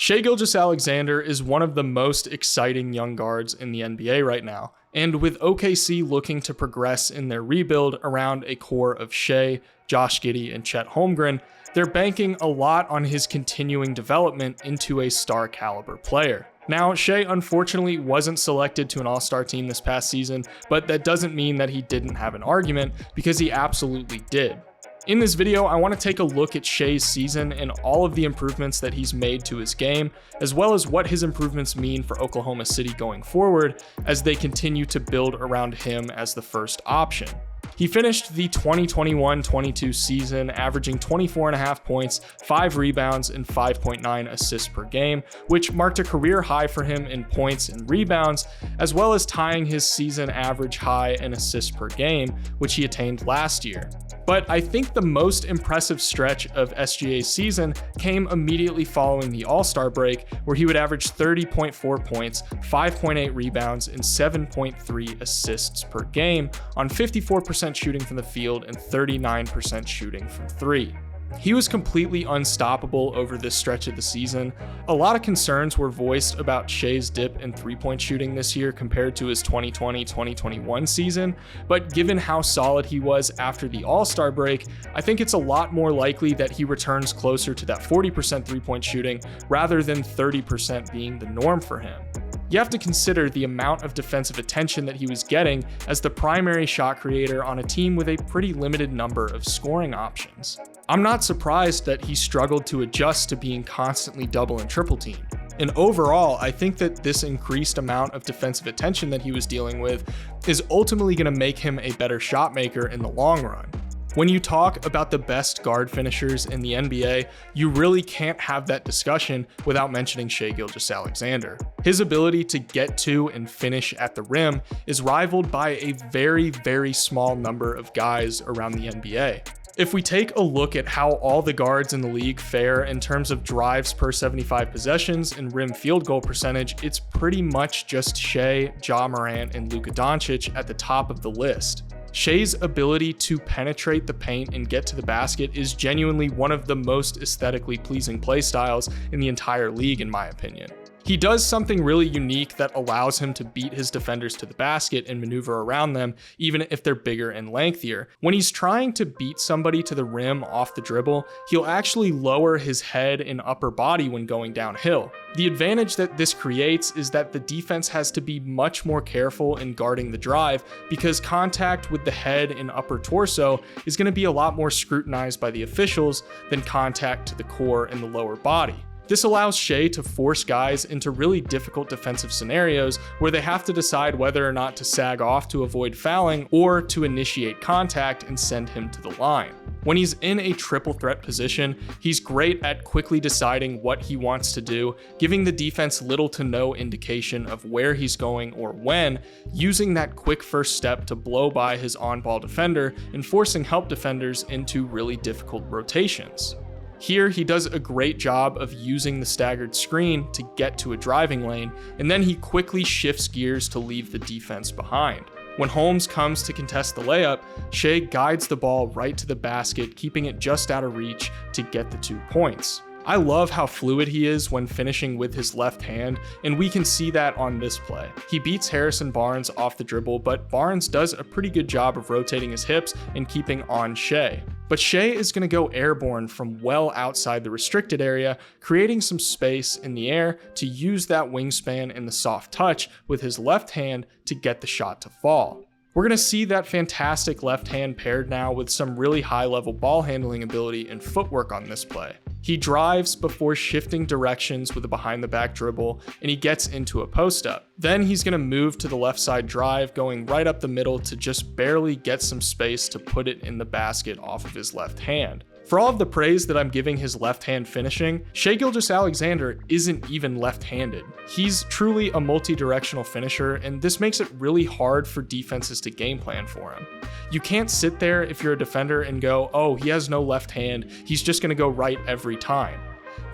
Shai Gilgeous-Alexander is one of the most exciting young guards in the NBA right now, and with OKC looking to progress in their rebuild around a core of Shai, Josh Giddey, and Chet Holmgren, they're banking a lot on his continuing development into a star caliber player. Now, Shai unfortunately wasn't selected to an all-star team this past season, but that doesn't mean that he didn't have an argument, because he absolutely did. In this video, I want to take a look at Shai's season and all of the improvements that he's made to his game, as well as what his improvements mean for Oklahoma City going forward as they continue to build around him as the first option. He finished the 2021-22 season averaging 24.5 points, 5 rebounds, and 5.9 assists per game, which marked a career high for him in points and rebounds, as well as tying his season average high in assists per game, which he attained last year. But I think the most impressive stretch of SGA's season came immediately following the All-Star break, where he would average 30.4 points, 5.8 rebounds, and 7.3 assists per game on 54% shooting from the field and 39% shooting from three. He was completely unstoppable over this stretch of the season. A lot of concerns were voiced about Shai's dip in three-point shooting this year compared to his 2020-2021 season, but given how solid he was after the All-Star break, I think it's a lot more likely that he returns closer to that 40% three-point shooting rather than 30% being the norm for him. You have to consider the amount of defensive attention that he was getting as the primary shot creator on a team with a pretty limited number of scoring options. I'm not surprised that he struggled to adjust to being constantly double and triple teamed. And overall, I think that this increased amount of defensive attention that he was dealing with is ultimately going to make him a better shot maker in the long run. When you talk about the best guard finishers in the NBA, you really can't have that discussion without mentioning Shai Gilgeous-Alexander. His ability to get to and finish at the rim is rivaled by a very, very small number of guys around the NBA. If we take a look at how all the guards in the league fare in terms of drives per 75 possessions and rim field goal percentage, it's pretty much just Shai, Ja Morant, and Luka Doncic at the top of the list. Shai's ability to penetrate the paint and get to the basket is genuinely one of the most aesthetically pleasing play styles in the entire league, in my opinion. He does something really unique that allows him to beat his defenders to the basket and maneuver around them, even if they're bigger and lengthier. When he's trying to beat somebody to the rim off the dribble, he'll actually lower his head and upper body when going downhill. The advantage that this creates is that the defense has to be much more careful in guarding the drive, because contact with the head and upper torso is going to be a lot more scrutinized by the officials than contact to the core and the lower body. This allows Shai to force guys into really difficult defensive scenarios where they have to decide whether or not to sag off to avoid fouling or to initiate contact and send him to the line. When he's in a triple threat position, he's great at quickly deciding what he wants to do, giving the defense little to no indication of where he's going or when, using that quick first step to blow by his on-ball defender and forcing help defenders into really difficult rotations. Here, he does a great job of using the staggered screen to get to a driving lane, and then he quickly shifts gears to leave the defense behind. When Holmes comes to contest the layup, Shai guides the ball right to the basket, keeping it just out of reach to get the 2 points. I love how fluid he is when finishing with his left hand, and we can see that on this play. He beats Harrison Barnes off the dribble, but Barnes does a pretty good job of rotating his hips and keeping on Shai. But Shai is going to go airborne from well outside the restricted area, creating some space in the air to use that wingspan and the soft touch with his left hand to get the shot to fall. We're going to see that fantastic left hand paired now with some really high level ball handling ability and footwork on this play. He drives before shifting directions with a behind the back dribble, and he gets into a post up. Then he's going to move to the left side drive, going right up the middle to just barely get some space to put it in the basket off of his left hand. For all of the praise that I'm giving his left hand finishing, Shai Gilgeous-Alexander isn't even left-handed. He's truly a multi-directional finisher, and this makes it really hard for defenses to game plan for him. You can't sit there if you're a defender and go, oh, he has no left hand, he's just going to go right every time.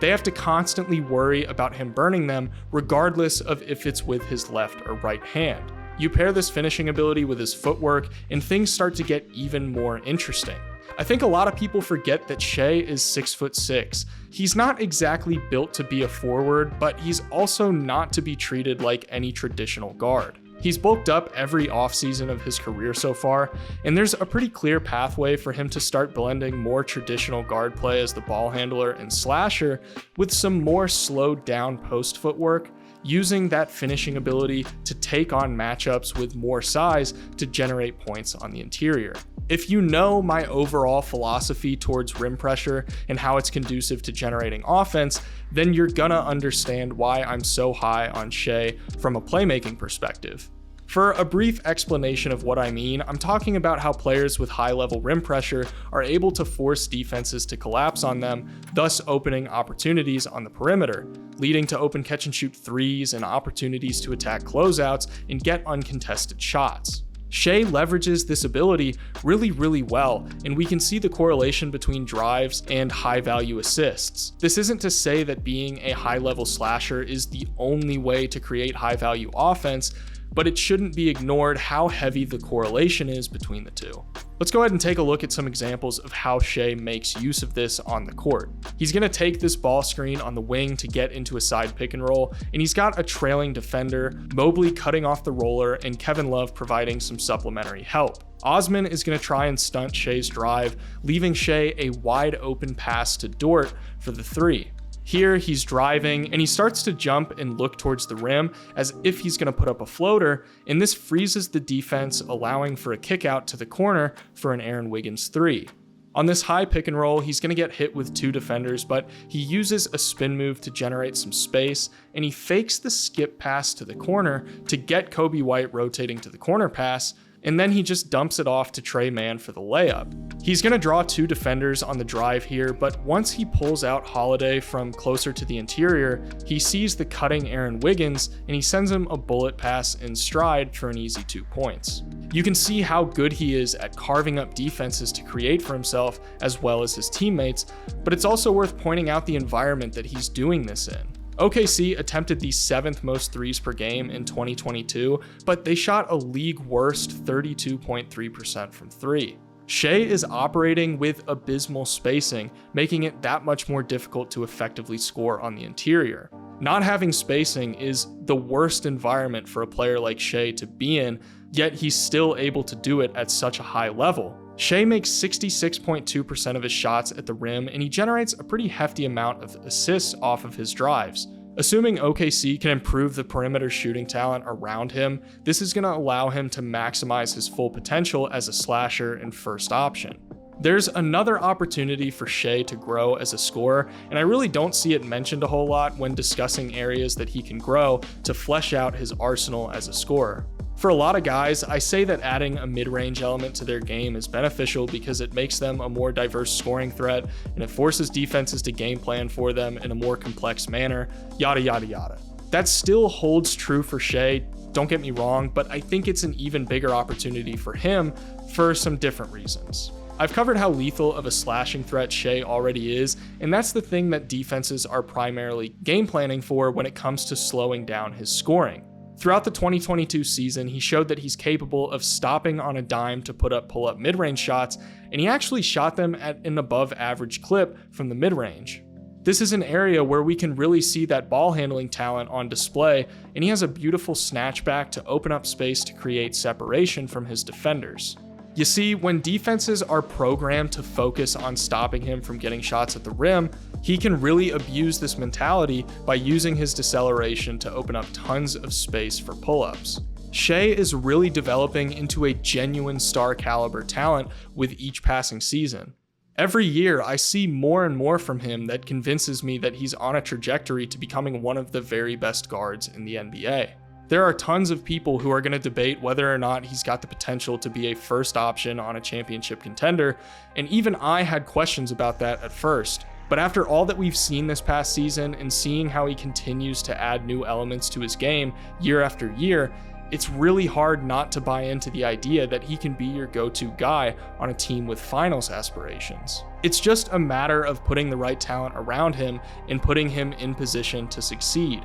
They have to constantly worry about him burning them, regardless of if it's with his left or right hand. You pair this finishing ability with his footwork, and things start to get even more interesting. I think a lot of people forget that Shai is 6'6". He's not exactly built to be a forward, but he's also not to be treated like any traditional guard. He's bulked up every offseason of his career so far, and there's a pretty clear pathway for him to start blending more traditional guard play as the ball handler and slasher with some more slowed down post footwork, using that finishing ability to take on matchups with more size to generate points on the interior. If you know my overall philosophy towards rim pressure and how it's conducive to generating offense, then you're gonna understand why I'm so high on Shai from a playmaking perspective. For a brief explanation of what I mean, I'm talking about how players with high-level rim pressure are able to force defenses to collapse on them, thus opening opportunities on the perimeter, leading to open catch-and-shoot threes and opportunities to attack closeouts and get uncontested shots. Shai leverages this ability really well, and we can see the correlation between drives and high-value assists. This isn't to say that being a high-level slasher is the only way to create high-value offense, but it shouldn't be ignored how heavy the correlation is between the two. Let's go ahead and take a look at some examples of how Shai makes use of this on the court. He's going to take this ball screen on the wing to get into a side pick and roll, and he's got a trailing defender, Mobley cutting off the roller, and Kevin Love providing some supplementary help. Osman is going to try and stunt Shai's drive, leaving Shai a wide open pass to Dort for the three. Here, he's driving, and he starts to jump and look towards the rim as if he's going to put up a floater, and this freezes the defense, allowing for a kick out to the corner for an Aaron Wiggins three. On this high pick and roll, he's going to get hit with two defenders, but he uses a spin move to generate some space, and he fakes the skip pass to the corner to get Kobe White rotating to the corner pass, and then he just dumps it off to Tre Mann for the layup. He's going to draw two defenders on the drive here, but once he pulls out Holiday from closer to the interior, he sees the cutting Aaron Wiggins, and he sends him a bullet pass in stride for an easy 2 points. You can see how good he is at carving up defenses to create for himself as well as his teammates, but it's also worth pointing out the environment that he's doing this in. OKC attempted the 7th most threes per game in 2022, but they shot a league worst 32.3% from three. Shai is operating with abysmal spacing, making it that much more difficult to effectively score on the interior. Not having spacing is the worst environment for a player like Shai to be in, yet he's still able to do it at such a high level. Shai makes 66.2% of his shots at the rim, and he generates a pretty hefty amount of assists off of his drives. Assuming OKC can improve the perimeter shooting talent around him, this is going to allow him to maximize his full potential as a slasher and first option. There's another opportunity for Shai to grow as a scorer, and I really don't see it mentioned a whole lot when discussing areas that he can grow to flesh out his arsenal as a scorer. For a lot of guys, I say that adding a mid-range element to their game is beneficial because it makes them a more diverse scoring threat and it forces defenses to game plan for them in a more complex manner, yada yada yada. That still holds true for Shai, don't get me wrong, but I think it's an even bigger opportunity for him for some different reasons. I've covered how lethal of a slashing threat Shai already is, and that's the thing that defenses are primarily game planning for when it comes to slowing down his scoring. Throughout the 2022 season, he showed that he's capable of stopping on a dime to put up pull-up mid-range shots, and he actually shot them at an above-average clip from the mid-range. This is an area where we can really see that ball handling talent on display, and he has a beautiful snatchback to open up space to create separation from his defenders. You see, when defenses are programmed to focus on stopping him from getting shots at the rim, he can really abuse this mentality by using his deceleration to open up tons of space for pull-ups. Shai is really developing into a genuine star caliber talent with each passing season. Every year, I see more and more from him that convinces me that he's on a trajectory to becoming one of the very best guards in the NBA. There are tons of people who are going to debate whether or not he's got the potential to be a first option on a championship contender, and even I had questions about that at first. But after all that we've seen this past season and seeing how he continues to add new elements to his game year after year, it's really hard not to buy into the idea that he can be your go-to guy on a team with finals aspirations. It's just a matter of putting the right talent around him and putting him in position to succeed.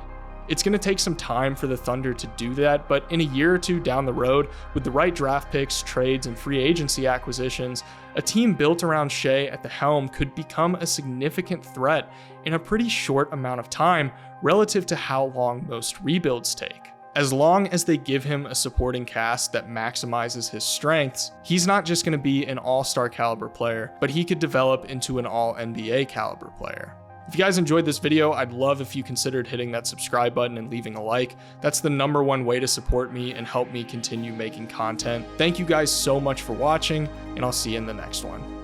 It's going to take some time for the Thunder to do that, but in a year or two down the road, with the right draft picks, trades, and free agency acquisitions, a team built around Shai at the helm could become a significant threat in a pretty short amount of time relative to how long most rebuilds take. As long as they give him a supporting cast that maximizes his strengths, he's not just going to be an all-star caliber player, but he could develop into an all-NBA caliber player. If you guys enjoyed this video, I'd love if you considered hitting that subscribe button and leaving a like. That's the #1 way to support me and help me continue making content. Thank you guys so much for watching, and I'll see you in the next one.